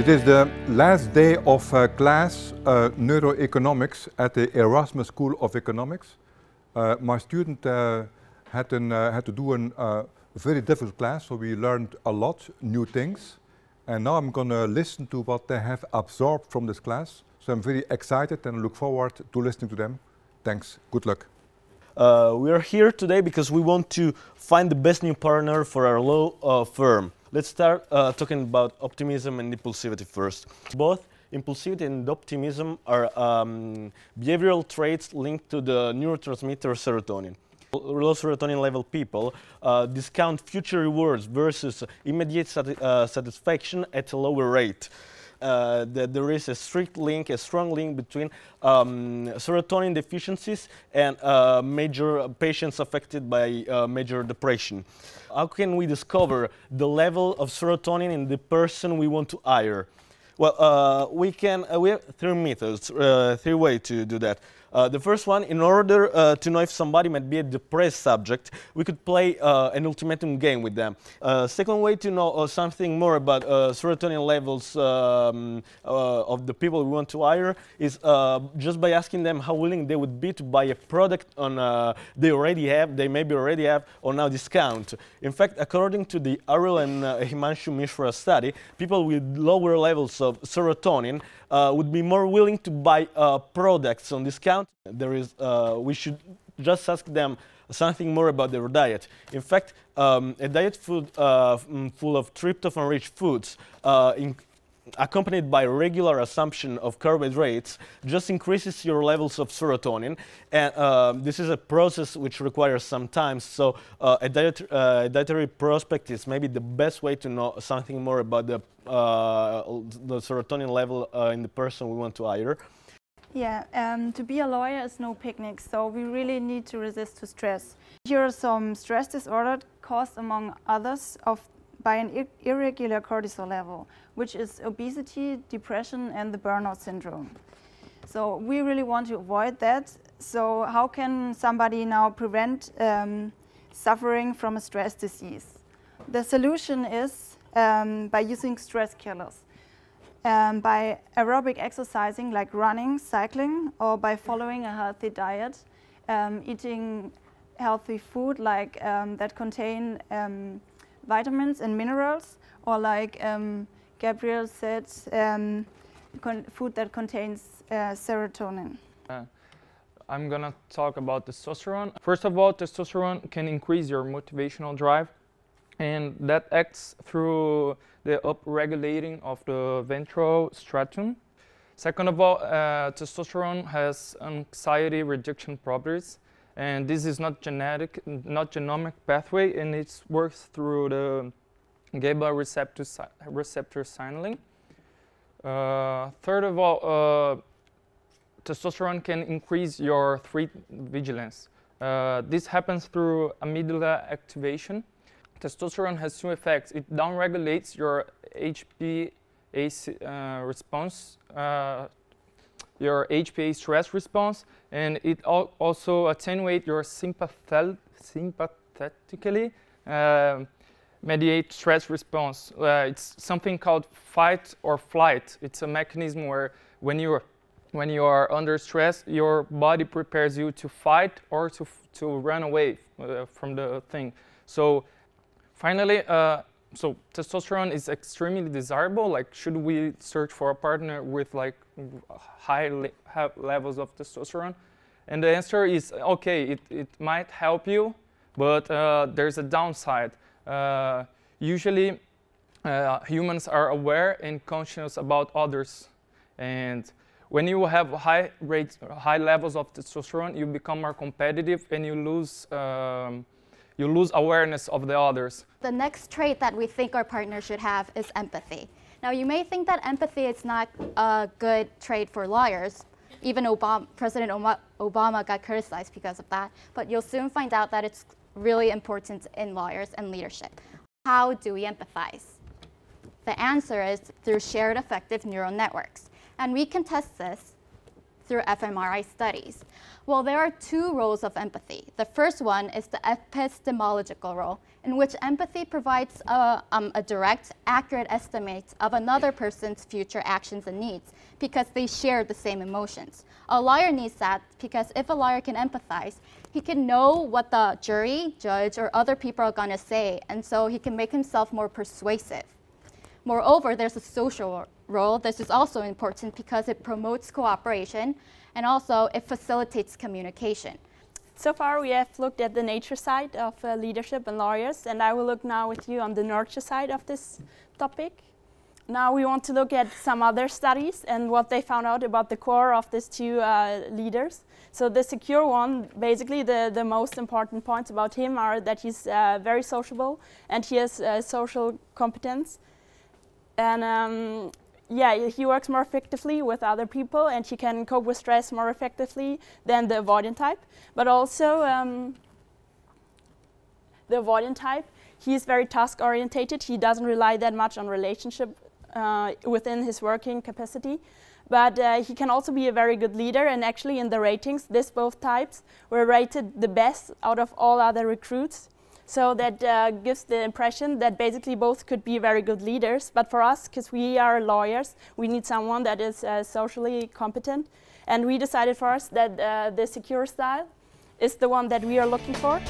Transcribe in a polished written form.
It is the last day of class Neuro-economics at the Erasmus School of Economics. My student had to do a very difficult class, so we learned a lot, new things. And now I'm going to listen to what they have absorbed from this class. So I'm very excited and look forward to listening to them. Thanks. Good luck. We are here today because we want to find the best new partner for our law firm. Let's start talking about optimism and impulsivity first. Both impulsivity and optimism are behavioral traits linked to the neurotransmitter serotonin. Low serotonin level people discount future rewards versus immediate satisfaction at a lower rate. That there is a strong link between serotonin deficiencies and major patients affected by major depression. How can we discover the level of serotonin in the person we want to hire? Well, we have three methods, three ways to do that. The first one, in order to know if somebody might be a depressed subject, we could play an ultimatum game with them. Second way to know something more about serotonin levels of the people we want to hire is just by asking them how willing they would be to buy a product on they maybe already have on now discount. In fact, according to the Ariel and Himanshu Mishra study, people with lower levels of serotonin would be more willing to buy products on discount. We should just ask them something more about their diet. In fact, a diet full of tryptophan-rich foods accompanied by regular assumption of carbohydrates just increases your levels of serotonin, and this is a process which requires some time, so a dietary prospect is maybe the best way to know something more about the serotonin level in the person we want to hire. Yeah, to be a lawyer is no picnic, so we really need to resist to stress. Here are some stress disorders caused, among others, by an irregular cortisol level, which is obesity, depression, and the burnout syndrome. So we really want to avoid that. So how can somebody now prevent suffering from a stress disease? The solution is by using stress killers. By aerobic exercising like running, cycling, or by following a healthy diet, eating healthy food like that contain vitamins and minerals, or like Gabriel said, food that contains serotonin. I'm gonna talk about testosterone. First of all, testosterone can increase your motivational drive, and that acts through the upregulating of the ventral stratum. Second of all, testosterone has anxiety reduction properties, and this is not genomic pathway, and it works through the GABA receptor signaling. Third of all, testosterone can increase your threat vigilance. This happens through amygdala activation. Testosterone has two effects. It downregulates your HPA response, your HPA stress response, and it also attenuates your sympathetically mediate stress response. It's something called fight or flight. It's a mechanism where when you are under stress, your body prepares you to fight or to run away from the thing. So finally, so testosterone is extremely desirable. Like, should we search for a partner with like high levels of testosterone? And the answer is okay. It might help you, but there's a downside. Usually, humans are aware and conscious about others, and when you have high levels of testosterone, you become more competitive and you lose awareness of the others. The next trait that we think our partner should have is empathy. Now, you may think that empathy is not a good trait for lawyers. Even President Obama got criticized because of that. But you'll soon find out that it's really important in lawyers and leadership. How do we empathize? The answer is through shared affective neural networks. And we can test this through fMRI studies? Well, there are two roles of empathy. The first one is the epistemological role, in which empathy provides a direct, accurate estimate of another person's future actions and needs because they share the same emotions. A lawyer needs that because if a lawyer can empathize, he can know what the jury, judge, or other people are going to say, and so he can make himself more persuasive. Moreover, there's a social role. This is also important because it promotes cooperation and also it facilitates communication. So far we have looked at the nature side of leadership and lawyers, and I will look now with you on the nurture side of this topic. Now we want to look at some other studies and what they found out about the core of these two leaders. So the secure one, basically the most important points about him are that he's very sociable and he has social competence. And yeah, he works more effectively with other people and he can cope with stress more effectively than the avoidant type. But also the avoidant type, he's very task-orientated. He doesn't rely that much on relationship within his working capacity. But he can also be a very good leader, and actually in the ratings, both types were rated the best out of all other recruits. So that gives the impression that basically both could be very good leaders. But for us, because we are lawyers, we need someone that is socially competent. And we decided for us that the secure style is the one that we are looking for.